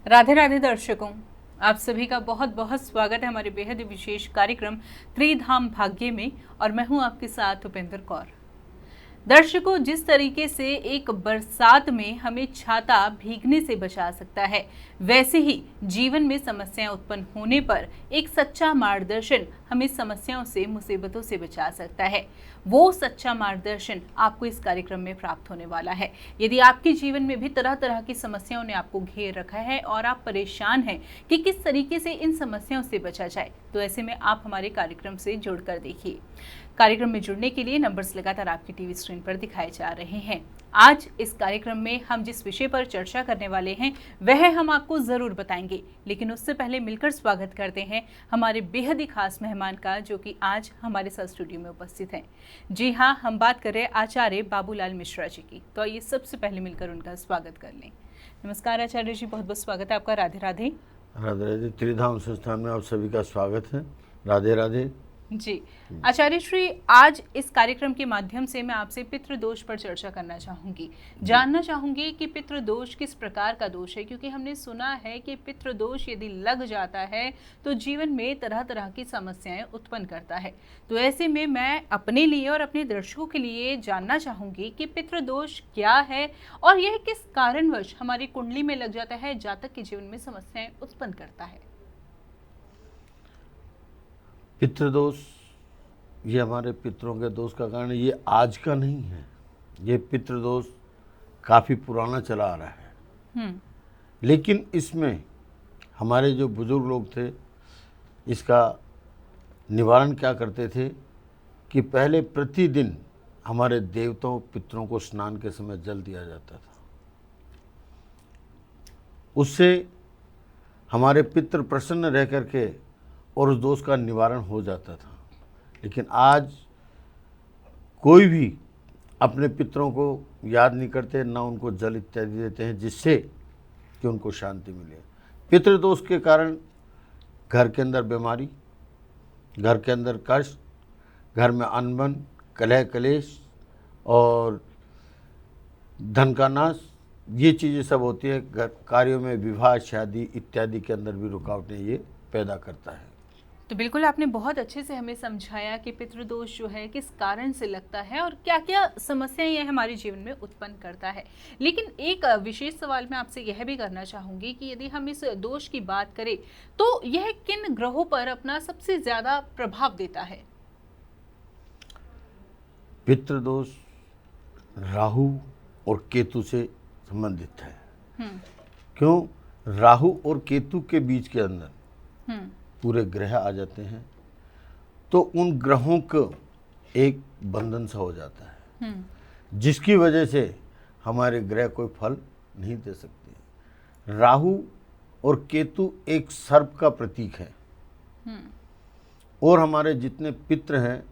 राधे राधे दर्शकों, आप सभी का बहुत बहुत स्वागत है हमारे बेहद ही विशेष कार्यक्रम त्रिधाम भाग्य में। और मैं हूं आपके साथ उपेंद्र कौर। दर्शकों, जिस तरीके से एक बरसात में हमें छाता भीगने से बचा सकता है, वैसे ही जीवन में समस्याएं उत्पन्न होने पर एक सच्चा मार्गदर्शन हमें समस्याओं से, मुसीबतों से बचा सकता है। वो सच्चा मार्गदर्शन आपको इस कार्यक्रम में प्राप्त होने वाला है। यदि आपके जीवन में भी तरह तरह की समस्याओं ने आपको घेर रखा है और आप परेशान हैं कि किस तरीके से इन समस्याओं से बचा जाए, तो ऐसे में आप हमारे कार्यक्रम से जुड़कर देखिए। कार्यक्रम में जुड़ने के लिए नंबर्स लगातार आपकी टीवी स्क्रीन पर दिखाए जा रहे हैं। आज इस कार्यक्रम में हम जिस विषय पर चर्चा करने वाले हैं वह हम आपको जरूर बताएंगे, लेकिन उससे पहले मिलकर स्वागत करते हैं हमारे बेहद ही खास मेहमान का, जो कि आज हमारे साथ स्टूडियो में उपस्थित हैं। जी हाँ, हम बात कर रहे हैं आचार्य बाबूलाल मिश्रा जी की। तो आइए सबसे पहले मिलकर उनका स्वागत कर लें। नमस्कार आचार्य जी, बहुत बहुत स्वागत है आपका। राधे राधे। राधे राधे। त्रिधाम संस्थान में आप सभी का स्वागत है। राधे राधे जी आचार्य श्री, आज इस कार्यक्रम के माध्यम से मैं आपसे पितृदोष पर चर्चा करना चाहूंगी। जानना चाहूंगी कि पितृदोष किस प्रकार का दोष है, क्योंकि हमने सुना है कि पितृदोष यदि लग जाता है तो जीवन में तरह तरह की समस्याएं उत्पन्न करता है। तो ऐसे में मैं अपने लिए और अपने दर्शकों के लिए जानना चाहूंगी कि पितृदोष क्या है और यह किस कारणवश हमारी कुंडली में लग जाता है, जातक के जीवन में समस्याएं उत्पन्न करता है। पितृदोष, ये हमारे पितरों के दोष का कारण ये आज का नहीं है। ये पितृदोष काफ़ी पुराना चला आ रहा है। लेकिन इसमें हमारे जो बुजुर्ग लोग थे, इसका निवारण क्या करते थे कि पहले प्रतिदिन हमारे देवताओं पितरों को स्नान के समय जल दिया जाता था। उससे हमारे पितृ प्रसन्न रह करके और उस दोष का निवारण हो जाता था। लेकिन आज कोई भी अपने पितरों को याद नहीं करते, ना उनको जल इत्यादि देते हैं जिससे कि उनको शांति मिले। पितृदोष के कारण घर के अंदर बीमारी, घर के अंदर कष्ट, घर में अनबन, कलह कलेश और धन का नाश, ये चीज़ें सब होती है। घर कार्यों में विवाह, शादी इत्यादि के अंदर भी रुकावटें ये पैदा करता है। तो बिल्कुल आपने बहुत अच्छे से हमें समझाया कि पितृदोष जो है किस कारण से लगता है और क्या क्या समस्याएं यह हमारे जीवन में उत्पन्न करता है। लेकिन एक विशेष सवाल मैं आपसे यह भी करना चाहूंगी कि यदि हम इस दोष की बात करें तो यह किन ग्रहों पर अपना सबसे ज्यादा प्रभाव देता है। पितृदोष राहु और केतु से संबंधित है। क्यों? राहु और केतु के बीच के अंदर पूरे ग्रह आ जाते हैं, तो उन ग्रहों को एक बंधन सा हो जाता है, जिसकी वजह से हमारे ग्रह कोई फल नहीं दे सकते। राहु और केतु एक सर्प का प्रतीक है, और हमारे जितने पितृ हैं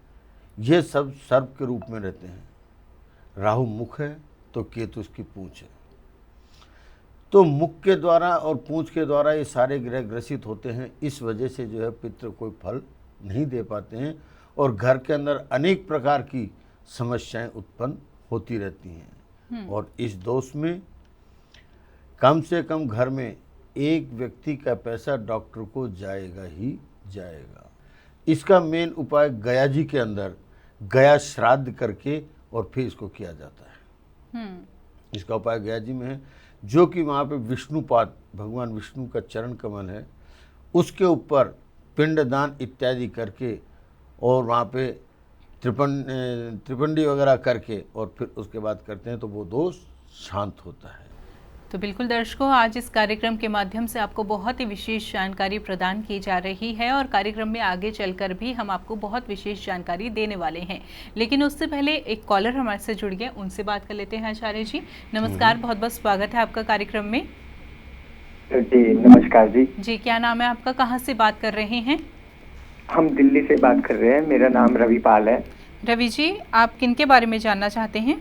ये सब सर्प के रूप में रहते हैं। राहु मुख है तो केतु उसकी पूंछ है। तो मुख के द्वारा और पूंछ के द्वारा ये सारे ग्रह ग्रसित होते हैं। इस वजह से जो है पितृ कोई फल नहीं दे पाते हैं और घर के अंदर अनेक प्रकार की समस्याएं उत्पन्न होती रहती हैं। और इस दोष में कम से कम घर में एक व्यक्ति का पैसा डॉक्टर को जाएगा ही जाएगा। इसका मेन उपाय गया जी के अंदर गया श्राद्ध करके और फिर इसको किया जाता है। इसका उपाय गया जी में है, जो कि वहाँ पे विष्णुपाद, भगवान विष्णु का चरण कमल है, उसके ऊपर पिंडदान इत्यादि करके और वहाँ पे त्रिपंडी वगैरह करके और फिर उसके बाद करते हैं तो वो दोष शांत होता है। तो बिल्कुल दर्शकों, आज इस कार्यक्रम के माध्यम से आपको बहुत ही विशेष जानकारी प्रदान की जा रही है और कार्यक्रम में आगे चलकर भी हम आपको बहुत विशेष जानकारी देने वाले हैं। लेकिन उससे पहले एक कॉलर हमारे से जुड़ गए, उनसे बात कर लेते हैं। आचार्य जी नमस्कार, बहुत बहुत स्वागत है आपका कार्यक्रम में। जी नमस्कार जी। जी, क्या नाम है आपका, कहाँ से बात कर रहे हैं? हम दिल्ली से बात कर रहे हैं, मेरा नाम रवि पाल है। रवि जी, आप किनके बारे में जानना चाहते हैं?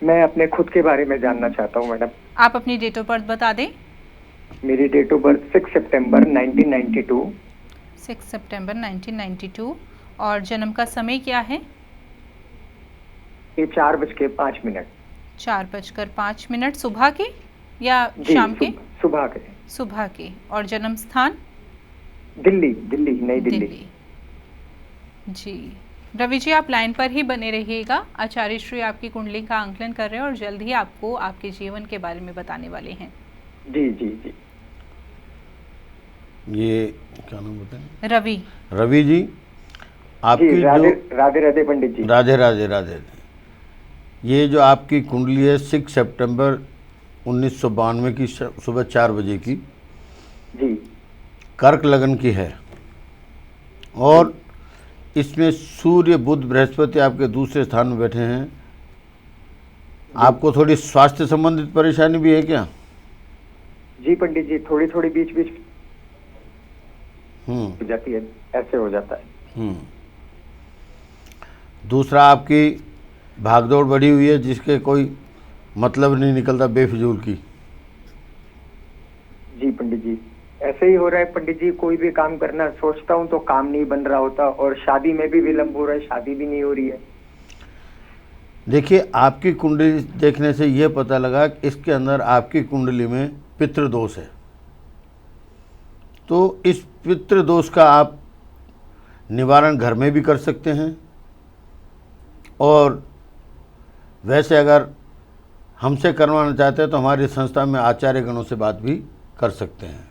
मैं अपने खुद के बारे में जानना चाहता हूँ मैडम। आप अपनी डेट ऑफ बर्थ बता दें। मेरी डेट ऑफ बर्थ 6 सितंबर 1992। 6 सितंबर 1992। और जन्म का समय क्या है? ये 4:05। 4:05 सुबह के या जी, शाम के? सुबह के। सुबह की। और जन्म स्थान? दिल्ली, दिल्ली, नई दिल्ली। जी रवि जी, आप लाइन पर ही बने रहिएगा। आचार्य श्री आपकी कुंडली का आंकलन कर रहे हैं और जल्द ही आपको आपके जीवन के बारे में बताने वाले हैं। जी जी जी। ये क्या नाम बताएं? रवि। रवि जी, आपकी जी, राधे जो राधे राधे पंडित जी। राधे राधे राधे, ये जो आपकी कुंडली है 6 सितंबर 1992 की सुबह 4 बजे की, जी कर्क लगन की है और इसमें सूर्य बुध बृहस्पति आपके दूसरे स्थान में बैठे हैं। आपको थोड़ी स्वास्थ्य संबंधित परेशानी भी है क्या? जी पंडित जी, थोड़ी थोड़ी बीच बीच हम्म हो जाती है, ऐसे हो जाता है। दूसरा, आपकी भागदौड़ बढ़ी हुई है जिसके कोई मतलब नहीं निकलता, बेफिजूल की। जी पंडित जी, ऐसे ही हो रहा है पंडित जी। कोई भी काम करना सोचता हूँ तो काम नहीं बन रहा होता, और शादी में भी विलंब हो रहा है, शादी भी नहीं हो रही है। देखिए, आपकी कुंडली देखने से यह पता लगा कि इसके अंदर आपकी कुंडली में पितृदोष है। तो इस पितृदोष का आप निवारण घर में भी कर सकते हैं, और वैसे अगर हमसे करवाना चाहते हैं तो हमारी संस्था में आचार्य गणों से बात भी कर सकते हैं।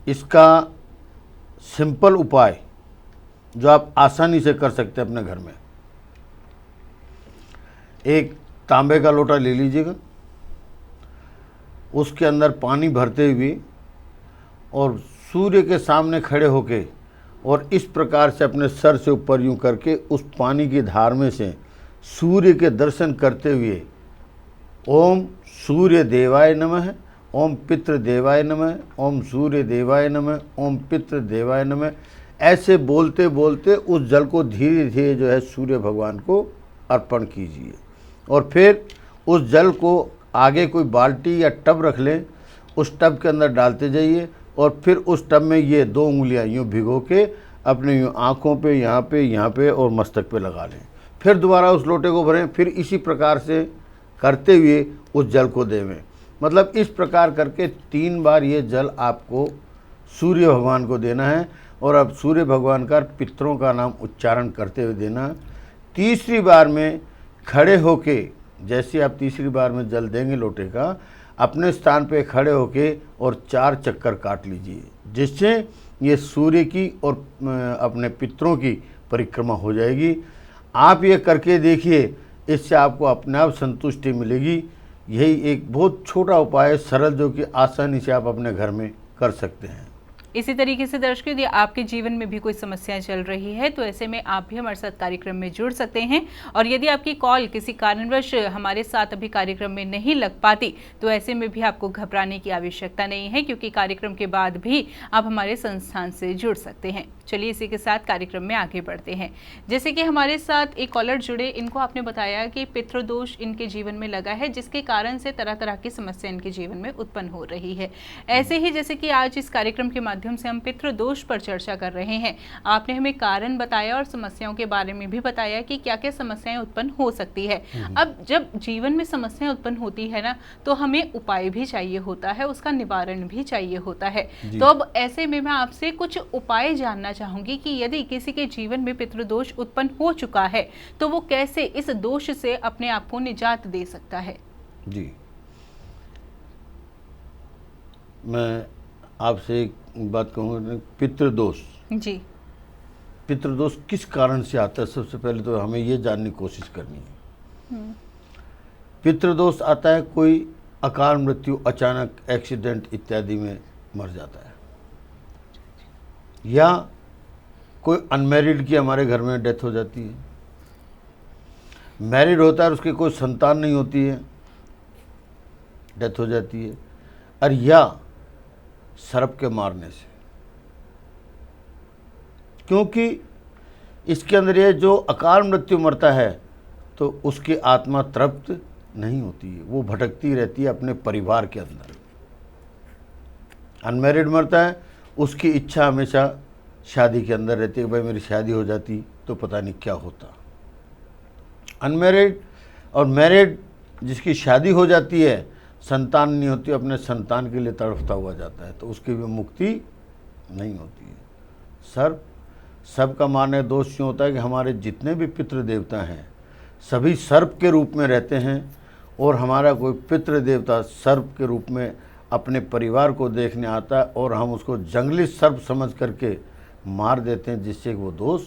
इसका सिंपल उपाय जो आप आसानी से कर सकते हैं अपने घर में, एक तांबे का लोटा ले लीजिएगा, उसके अंदर पानी भरते हुए और सूर्य के सामने खड़े होके और इस प्रकार से अपने सर से ऊपर यूं करके उस पानी की धार में से सूर्य के दर्शन करते हुए ओम सूर्य देवाय नमः, ओम पितृ देवाय नमः, ओम सूर्य देवाय नमः, ओम पितृ देवाय नमः, ऐसे बोलते बोलते उस जल को धीरे धीरे जो है सूर्य भगवान को अर्पण कीजिए। और फिर उस जल को आगे कोई बाल्टी या टब रख लें, उस टब के अंदर डालते जाइए और फिर उस टब में ये 2 उंगलियां यूँ भिगो के अपने यूँ आँखों पे, यहाँ पे और मस्तक पे लगा लें। फिर दोबारा उस लोटे को भरें, फिर इसी प्रकार से करते हुए उस जल को देवें। मतलब इस प्रकार करके 3 बार ये जल आपको सूर्य भगवान को देना है, और अब सूर्य भगवान का पितरों का नाम उच्चारण करते हुए देना। तीसरी बार में खड़े होके, जैसे आप तीसरी बार में जल देंगे लोटे का, अपने स्थान पे खड़े होके और 4 चक्कर काट लीजिए, जिससे ये सूर्य की और अपने पितरों की परिक्रमा हो जाएगी। आप ये करके देखिए, इससे आपको अपने आप संतुष्टि मिलेगी। यही एक बहुत छोटा उपाय है, सरल, जो कि आसानी से आप अपने घर में कर सकते हैं। इसी तरीके से दर्शकों, यदि आपके जीवन में भी कोई समस्या चल रही है तो ऐसे में आप भी हमारे साथ कार्यक्रम में जुड़ सकते हैं। और यदि आपकी कॉल किसी कारणवश हमारे साथ अभी कार्यक्रम में नहीं लग पाती तो ऐसे में भी आपको घबराने की आवश्यकता नहीं है, क्योंकि कार्यक्रम के बाद भी आप हमारे संस्थान से जुड़ सकते हैं। चलिए इसी के साथ कार्यक्रम में आगे बढ़ते हैं। जैसे कि हमारे साथ एक कॉलर जुड़े, इनको आपने बताया कि पितृदोष इनके जीवन में लगा है, जिसके कारण से तरह तरह की समस्या इनके जीवन में उत्पन्न हो रही है। ऐसे ही जैसे कि आज इस कार्यक्रम के माध्यम से हम पितृदोष पर चर्चा कर रहे हैं, आपने हमें कारण बताया और समस्याओं के बारे में भी बताया कि क्या क्या समस्याएं उत्पन्न हो सकती है। अब जब जीवन में समस्याएं उत्पन्न होती है ना, तो हमें उपाय भी चाहिए होता है, उसका निवारण भी चाहिए होता है। तो अब ऐसे में मैं आपसे कुछ उपाय जानना चाहूंगी कि यदि किसी के जीवन में पितृदोष उत्पन्न हो चुका है तो वो कैसे इस दोष से अपने आप को निजात दे सकता है। जी, मैं आपसे एक बात कहूँगा, पितृदोष, जी, पितृदोष किस कारण से आता है, सबसे पहले तो हमें ये जानने की कोशिश करनी है। पितृदोष आता है, कोई अकाल मृत्यु, अचानक एक्सीडेंट इत्यादि में मर जाता है, या कोई अनमैरिड की हमारे घर में डेथ हो जाती है, मैरिड होता है उसकी कोई संतान नहीं होती है, डेथ हो जाती है, और या सर्प के मारने से। क्योंकि इसके अंदर ये जो अकाल मृत्यु मरता है तो उसकी आत्मा तृप्त नहीं होती है, वो भटकती रहती है अपने परिवार के अंदर। अनमैरिड मरता है, उसकी इच्छा हमेशा शादी के अंदर रहती है, भाई मेरी शादी हो जाती तो पता नहीं क्या होता। अनमैरिड और मैरिड जिसकी शादी हो जाती है, संतान नहीं होती, अपने संतान के लिए तड़पता हुआ जाता है, तो उसकी भी मुक्ति नहीं होती है। सबका माने दोष यूँ होता है कि हमारे जितने भी पितृ देवता हैं सभी सर्प के रूप में रहते हैं, और हमारा कोई पितृ देवता सर्प के रूप में अपने परिवार को देखने आता है और हम उसको जंगली सर्प समझ करके मार देते हैं, जिससे वो दोष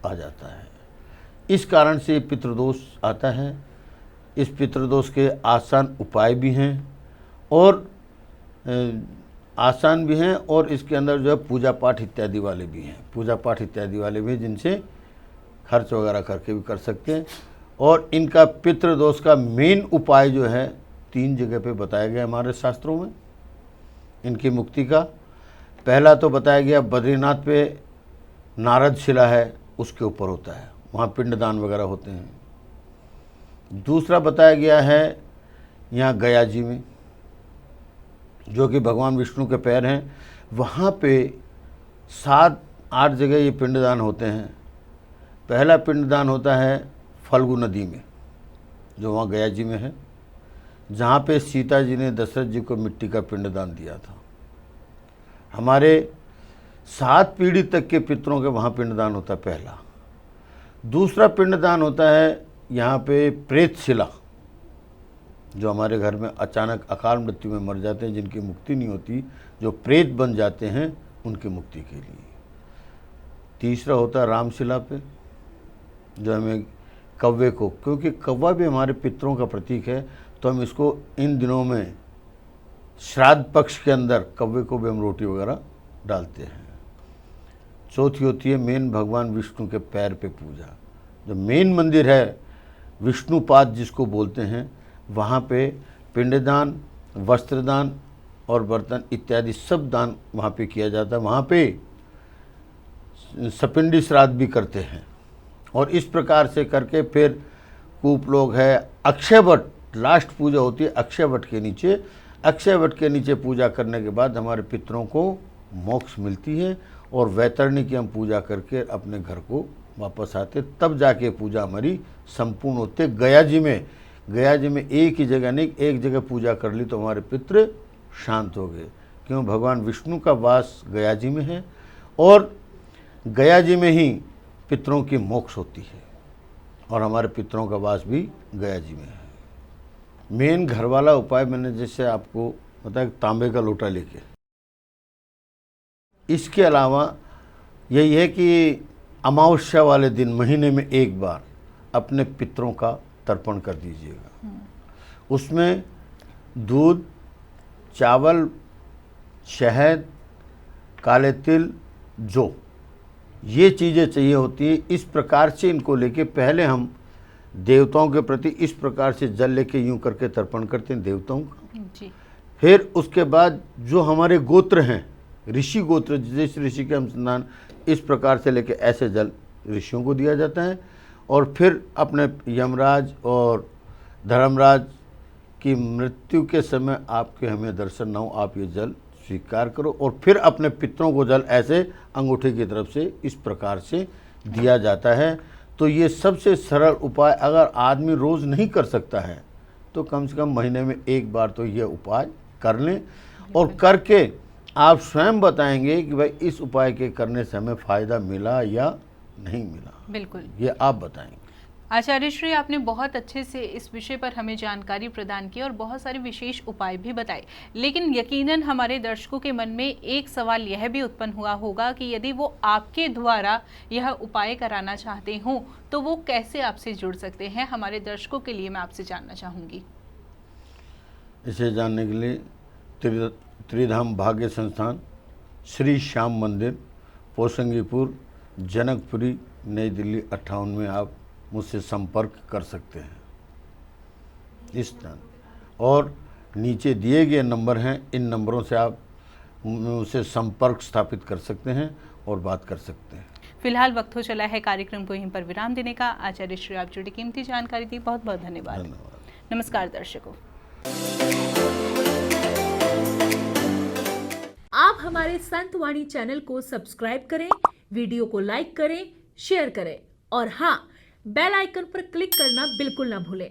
आ जाता है। इस कारण से पितृदोष आता है। इस पितृदोष के आसान उपाय भी हैं और आसान भी हैं, और इसके अंदर जो है पूजा पाठ इत्यादि वाले भी हैं, जिनसे खर्च वगैरह करके भी कर सकते हैं। और इनका पितृदोष का मेन उपाय जो है 3 जगह पे बताया गया हमारे शास्त्रों में इनकी मुक्ति का। पहला तो बताया गया बद्रीनाथ पे नारद शिला है, उसके ऊपर होता है, वहाँ पिंडदान वगैरह होते हैं। दूसरा बताया गया है यहाँ गया जी में, जो कि भगवान विष्णु के पैर हैं, वहाँ पे 7-8 जगह ये पिंडदान होते हैं। पहला पिंडदान होता है फल्गु नदी में, जो वहाँ गया जी में है, जहाँ पे सीता जी ने दशरथ जी को मिट्टी का पिंडदान दिया था। हमारे 7 पीढ़ी तक के पितरों के वहाँ पिंडदान होता है पहला। दूसरा पिंडदान होता है यहाँ पे प्रेत शिला, जो हमारे घर में अचानक अकाल मृत्यु में मर जाते हैं, जिनकी मुक्ति नहीं होती, जो प्रेत बन जाते हैं, उनकी मुक्ति के लिए। तीसरा होता है रामशिला पे, जो हमें कौवे को, क्योंकि कौवा भी हमारे पितरों का प्रतीक है, तो हम इसको इन दिनों में श्राद्ध पक्ष के अंदर कौवे को भी हम रोटी वगैरह डालते हैं। चौथी होती है मेन भगवान विष्णु के पैर पे पूजा। जो मेन मंदिर है विष्णुपाद जिसको बोलते हैं, वहाँ पे पिंडदान, वस्त्रदान और बर्तन इत्यादि सब दान वहाँ पे किया जाता है। वहाँ पे सपिंडी श्राद्ध भी करते हैं। और इस प्रकार से करके फिर कूप लोग है, अक्षय वट लास्ट पूजा होती है अक्षय वट के नीचे। अक्षय वट के नीचे पूजा करने के बाद हमारे पितरों को मोक्ष मिलती है, और वैतरणी की हम पूजा करके अपने घर को वापस आते, तब जाके पूजा हमारी संपूर्ण होते। गया जी में एक ही जगह नहीं, एक जगह पूजा कर ली तो हमारे पितृ शांत हो गए, क्यों भगवान विष्णु का वास गया जी में है, और गया जी में ही पितरों की मोक्ष होती है, और हमारे पितरों का वास भी गया जी में है। मेन घर वाला उपाय मैंने जैसे आपको बताया, तांबे का लोटा लेके। इसके अलावा यही है कि अमावस्या वाले दिन महीने में एक बार अपने पितरों का तर्पण कर दीजिएगा। उसमें दूध, चावल, शहद, काले तिल, जौ, ये चीज़ें चाहिए होती है। इस प्रकार से इनको लेके पहले हम देवताओं के प्रति इस प्रकार से जल लेके यूं करके तर्पण करते हैं देवताओं का जी। फिर उसके बाद जो हमारे गोत्र हैं, ऋषि गोत्र, जिस ऋषि के हम संतान, इस प्रकार से लेके ऐसे जल ऋषियों को दिया जाता है। और फिर अपने यमराज और धर्मराज की मृत्यु के समय आपके हमें दर्शन न हो, आप ये जल स्वीकार करो, और फिर अपने पितरों को जल ऐसे अंगूठे की तरफ से इस प्रकार से दिया जाता है। तो ये सबसे सरल उपाय अगर आदमी रोज़ नहीं कर सकता है तो कम से कम महीने में एक बार तो ये उपाय कर लें, और करके आप स्वयं बताएंगे कि भाई इस उपाय के करने से हमें फ़ायदा मिला या नहीं मिला। बिल्कुल, ये आप बताएंगे। आचार्य श्री, आपने बहुत अच्छे से इस विषय पर हमें जानकारी प्रदान की और बहुत सारे विशेष उपाय भी बताए, लेकिन यकीनन हमारे दर्शकों के मन में एक सवाल यह भी उत्पन्न हुआ होगा कि यदि वो आपके द्वारा यह उपाय कराना चाहते हों तो वो कैसे आपसे जुड़ सकते हैं? हमारे दर्शकों के लिए मैं आपसे जानना चाहूँगी। इसे जानने के लिए त्रिधाम भाग्य संस्थान, श्री श्याम मंदिर, पोसंगीपुर, जनकपुरी, नई दिल्ली 58 में आप मुझसे संपर्क कर सकते हैं इस स्थान। और नीचे दिए गए नंबर हैं, इन नंबरों से आप मुझसे संपर्क स्थापित कर सकते हैं और बात कर सकते हैं। फिलहाल वक्त हो चला है कार्यक्रम को यहीं पर विराम देने का। आचार्य श्री, आप जुड़ी कीमती जानकारी दी, बहुत बहुत धन्यवाद। नमस्कार दर्शकों। आप हमारे संतवाणी चैनल को सब्सक्राइब करें, वीडियो को लाइक करें, शेयर करें, और हाँ, बेल आइकन पर क्लिक करना बिल्कुल ना भूलें।